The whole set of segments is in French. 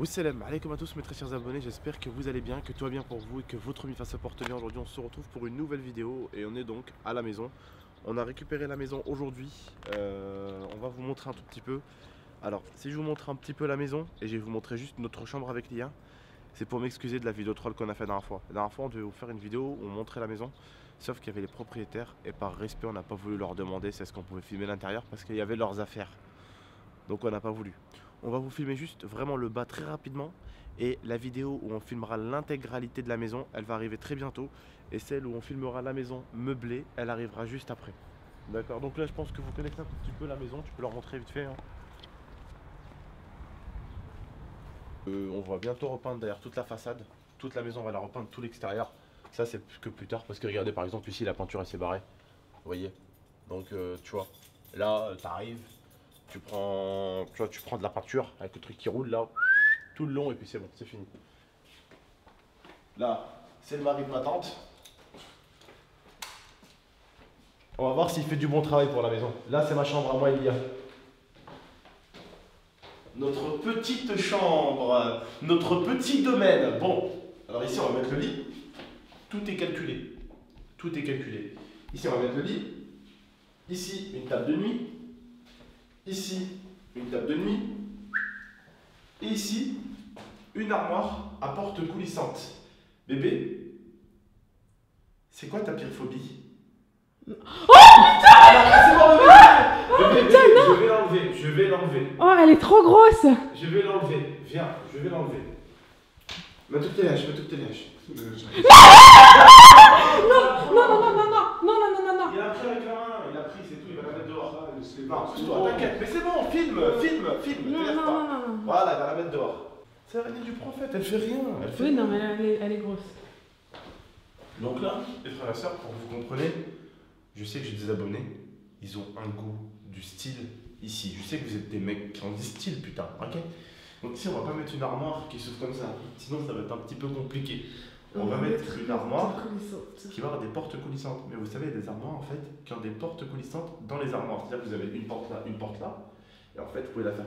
Salam alaikum à tous mes très chers abonnés, j'espère que vous allez bien, que tout va bien pour vous et que votre MIFA se porte bien. Aujourd'hui on se retrouve pour une nouvelle vidéo et on est donc à la maison. On a récupéré la maison aujourd'hui, on va vous montrer un tout petit peu. Alors si je vous montre un petit peu la maison et je vais vous montrer juste notre chambre avec Lia, c'est pour m'excuser de la vidéo troll qu'on a fait la dernière fois. La dernière fois on devait vous faire une vidéo où on montrait la maison, sauf qu'il y avait les propriétaires et par respect on n'a pas voulu leur demander c'est ce qu'on pouvait filmer l'intérieur parce qu'il y avait leurs affaires. Donc on n'a pas voulu. On va vous filmer juste vraiment le bas très rapidement et la vidéo où on filmera l'intégralité de la maison, elle va arriver très bientôt et celle où on filmera la maison meublée, elle arrivera juste après. D'accord, donc là je pense que vous connaissez un tout petit peu la maison, tu peux leur montrer vite fait. Hein. On va bientôt repeindre d'ailleurs toute la façade, toute la maison on va la repeindre tout l'extérieur. Ça c'est que plus tard parce que regardez par exemple ici la peinture elle s'est barrée, vous voyez. Donc tu vois, là t'arrives. Tu prends de la peinture avec le truc qui roule là, tout le long et puis c'est bon, c'est fini. Là, c'est le mari de ma tante. On va voir s'il fait du bon travail pour la maison. Là, c'est ma chambre à moi, Elia. Notre petite chambre, notre petit domaine. Bon, alors ici, on va mettre le lit. Tout est calculé. Tout est calculé. Ici, on va mettre le lit. Ici, une table de nuit. Ici, une table de nuit. Et ici, une armoire à porte coulissante. Bébé, c'est quoi ta pire phobie? Oh putain! C'est bon, bébé, je vais l'enlever, je vais l'enlever. Oh, elle est trop grosse! Je vais l'enlever, viens, je vais l'enlever. Mets toutes tes lèches, mets toutes tes lèches. Non. Il a pris avec la main, il a pris, c'est tout, il va la mettre dehors. Non, t'inquiète, mais c'est bon, filme. Non. Voilà, il va la mettre dehors. C'est l'araignée du prophète, elle fait rien. Oui, non, mais elle est grosse. Donc là, les frères et sœurs, pour que vous compreniez, je sais que j'ai des abonnés, ils ont un goût du style ici. Je sais que vous êtes des mecs qui ont du style, putain, ok? Donc ici, on va pas mettre une armoire qui s'ouvre comme ça, sinon ça va être un petit peu compliqué. On va mettre une armoire qui va avoir des portes coulissantes. Mais vous savez, il y a des armoires en fait qui ont des portes coulissantes dans les armoires. C'est-à-dire que vous avez une porte là. Et en fait, vous pouvez la faire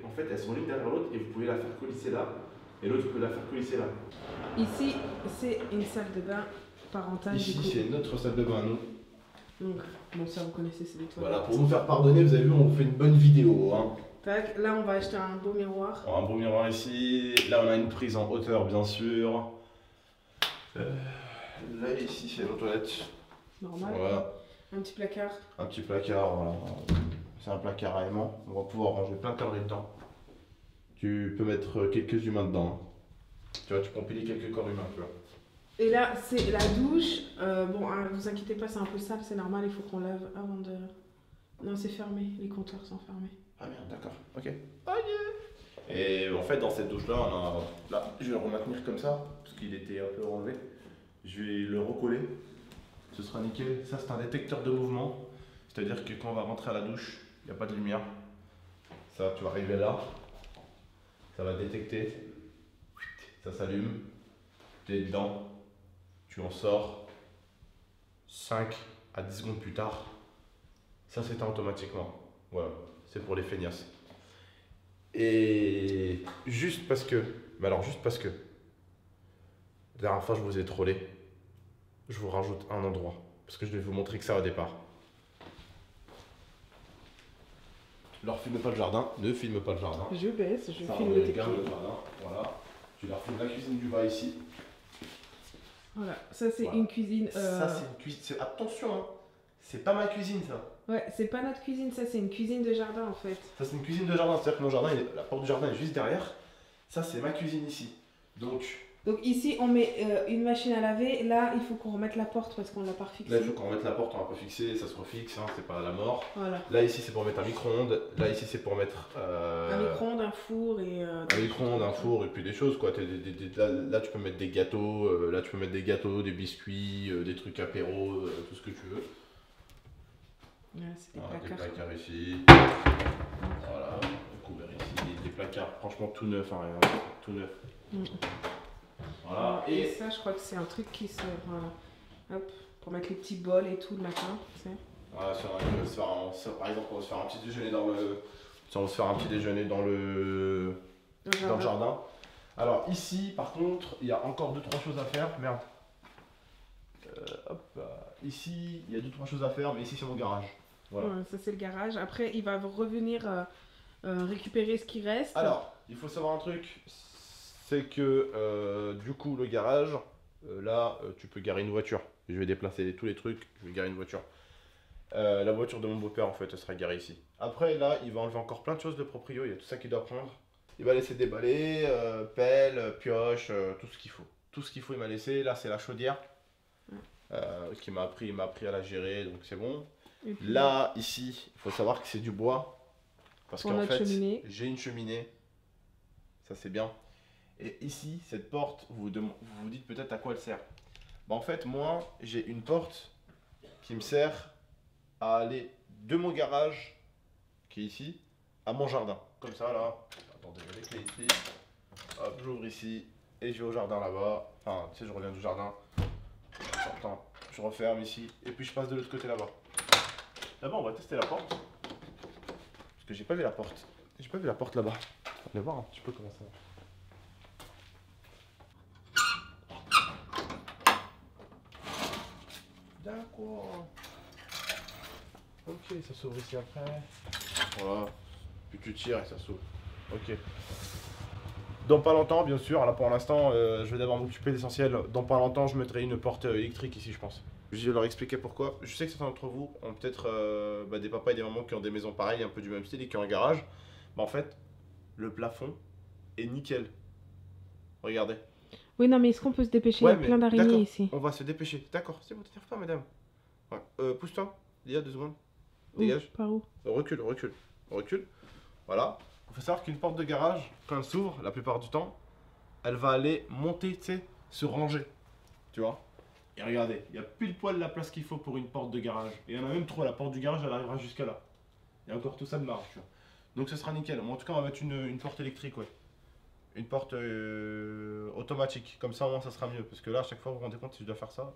en fait, elles sont l'une derrière l'autre et vous pouvez la faire coulisser là. Et l'autre, vous pouvez la faire coulisser là. Ici, c'est une salle de bain parentale. Ici, c'est notre salle de bain, nous. Donc, bon, ça vous connaissez, c'est des toilettes. Voilà, pour nous faire pardonner, vous avez vu, on vous fait une bonne vidéo. Hein. Tac, là, on va acheter un beau miroir. Alors, un beau miroir ici. Là, on a une prise en hauteur, bien sûr. Là, ici, c'est nos toilettes. Normal. Voilà. Un petit placard. Un petit placard, voilà. C'est un placard à aimant. On va pouvoir ranger plein de conneries dedans. Tu peux mettre quelques humains dedans. Tu vois, tu peux empiler quelques corps humains, tu vois. Et là, c'est la douche. Bon, hein, vous inquiétez pas, c'est un peu sale, c'est normal, il faut qu'on lave avant de... Non, c'est fermé, les compteurs sont fermés. Ah merde, d'accord, ok. Et en fait, dans cette douche-là, on a... Là, je vais le remaintenir comme ça, parce qu'il était un peu enlevé. Je vais le recoller. Ce sera nickel. Ça, c'est un détecteur de mouvement. C'est-à-dire que quand on va rentrer à la douche, il n'y a pas de lumière. Ça, tu vas arriver là. Ça va détecter. Ça s'allume. Tu es dedans. Tu en sors. 5 à 10 secondes plus tard. Ça s'éteint automatiquement. Voilà. C'est pour les feignasses. Et juste parce que... Mais alors, juste parce que... La dernière fois, je vous ai trollé. Je vous rajoute un endroit. Parce que je vais vous montrer que ça au départ. Leur filme pas le jardin. Ne filme pas le jardin. Je baisse, je filme le jardin. Voilà. Tu leur filmes la cuisine du bas ici. Voilà. Ça, c'est une cuisine... Ça, c'est une cuisine... Attention, hein. C'est pas ma cuisine, ça. Ouais, c'est pas notre cuisine, ça, c'est une cuisine de jardin, en fait. Ça, c'est une cuisine de jardin. C'est-à-dire que mon jardin, la porte du jardin est juste derrière. Ça, c'est ma cuisine ici. Donc ici, on met une machine à laver. Là, il faut qu'on remette la porte parce qu'on l'a pas refixée. Là, il faut qu'on remette la porte, on l'a pas fixée, ça se refixe, hein, c'est pas la mort. Voilà. Là, ici, c'est pour mettre un micro-ondes. Là, ici, c'est pour mettre... un micro-ondes, un four et... un micro-ondes, un four et puis des choses, quoi. Là, tu peux mettre des gâteaux, là, tu peux mettre des gâteaux, des biscuits, des trucs apéros, tout ce que tu veux. Voilà, c'est des voilà, placards. des placards ici. Voilà, couvert ici. Des placards, franchement, tout neuf, hein, rien. Tout neuf. Voilà. Et ça, je crois que c'est un truc qui se... Voilà. Hop, Pour mettre les petits bols et tout le matin, tu sais. Voilà, par exemple, on va se faire un petit déjeuner dans le. On va se faire un petit déjeuner dans le jardin. Alors ici, par contre, il y a encore 2-3 choses à faire. Merde. Hop. Ici, il y a 2-3 choses à faire, mais ici c'est mon garage. Voilà. Ouais, ça c'est le garage. Après, il va revenir récupérer ce qui reste. Alors, il faut savoir un truc, c'est que du coup le garage, là, tu peux garer une voiture. Je vais déplacer tous les trucs, je vais garer une voiture. La voiture de mon beau-père en fait, elle sera garée ici. Après là, il va enlever encore plein de choses de proprio, il y a tout ça qu'il doit prendre. Il va laisser déballer, pelle, pioche, tout ce qu'il faut. Tout ce qu'il faut il m'a laissé. Là c'est la chaudière qui m'a appris à la gérer, donc c'est bon. Et puis, là, ici, il faut savoir que c'est du bois. Parce qu'en fait, j'ai une cheminée. Ça c'est bien. Et ici, cette porte, vous vous dites peut-être à quoi elle sert. Bah, en fait, moi, j'ai une porte qui me sert à aller de mon garage, qui est ici, à mon jardin. Comme ça, là. Attendez, j'ai les clés ici. Hop, j'ouvre ici et je vais au jardin là-bas. Enfin, tu sais, je reviens du jardin. Attends, je referme ici et puis je passe de l'autre côté là-bas. D'abord, on va tester la porte. Parce que j'ai pas vu la porte. J'ai pas vu la porte là-bas. On va voir un petit peu comment ça marche. D'accord. Ok, ça s'ouvre ici après. Voilà. Puis tu tires et ça s'ouvre. Ok. Dans pas longtemps, bien sûr, là pour l'instant, je vais d'abord m'occuper de l'essentiel. Dans pas longtemps, je mettrai une porte électrique ici, je pense. Je vais leur expliquer pourquoi. Je sais que certains d'entre vous ont peut-être des papas et des mamans qui ont des maisons pareilles, un peu du même style et qui ont un garage. Bah en fait, le plafond est nickel. Regardez. Oui, non, mais est-ce qu'on peut se dépêcher? Il y a plein d'araignées ici. On va se dépêcher. D'accord, c'est bon, t'énerve pas, madame. Ouais. Pousse-toi. Lia, 2 secondes. Dégage. Par où? Recule. Voilà. Il faut savoir qu'une porte de garage, quand elle s'ouvre, la plupart du temps, elle va aller monter, tu sais, se ranger. Tu vois? Et regardez, il y a pile poil la place qu'il faut pour une porte de garage. Et il y en a même trop, la porte du garage, elle arrivera jusqu'à là. Il y a encore tout ça de marge, tu vois. Donc ça sera nickel. Moi, en tout cas, on va mettre une porte électrique, ouais. Une porte automatique. Comme ça, au moins, ça sera mieux. Parce que là, à chaque fois, vous vous rendez compte, si je dois faire ça,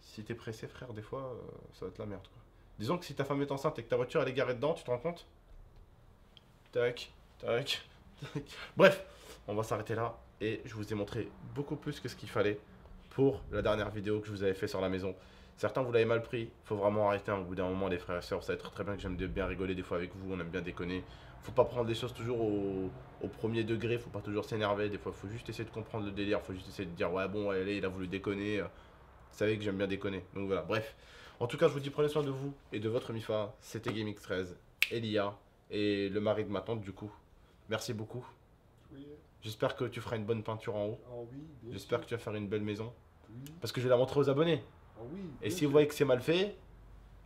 si t'es pressé, frère, des fois, ça va être la merde, quoi. Disons que si ta femme est enceinte et que ta voiture, elle est garée dedans, tu te rends compte? Tac. Bref, on va s'arrêter là. Et je vous ai montré beaucoup plus que ce qu'il fallait pour la dernière vidéo que je vous avais fait sur la maison. Certains vous l'avez mal pris, faut vraiment arrêter au bout d'un moment les frères et sœurs. Vous savez très bien que j'aime bien rigoler des fois avec vous, on aime bien déconner. Faut pas prendre les choses toujours au premier degré, faut pas toujours s'énerver. Des fois faut juste essayer de comprendre le délire, faut juste essayer de dire ouais bon allez il a voulu déconner. Vous savez que j'aime bien déconner, donc voilà, bref. En tout cas je vous dis prenez soin de vous et de votre Mifa. C'était GameX13, Elia et le mari de ma tante du coup. Merci beaucoup. Oui. J'espère que tu feras une bonne peinture en haut. Oh oui, J'espère que tu vas faire une belle maison. Oui. Parce que je vais la montrer aux abonnés. Oh oui, Et si vous voyez que c'est mal fait,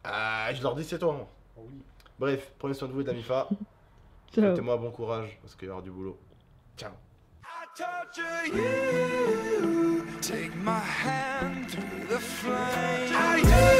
je leur dis c'est toi. Oh oui. Bref, prenez soin de vous et de la Mifa. Ciao. Souhaitez-moi bon courage parce qu'il y aura du boulot. Ciao. I torture you, take my hand through the flame.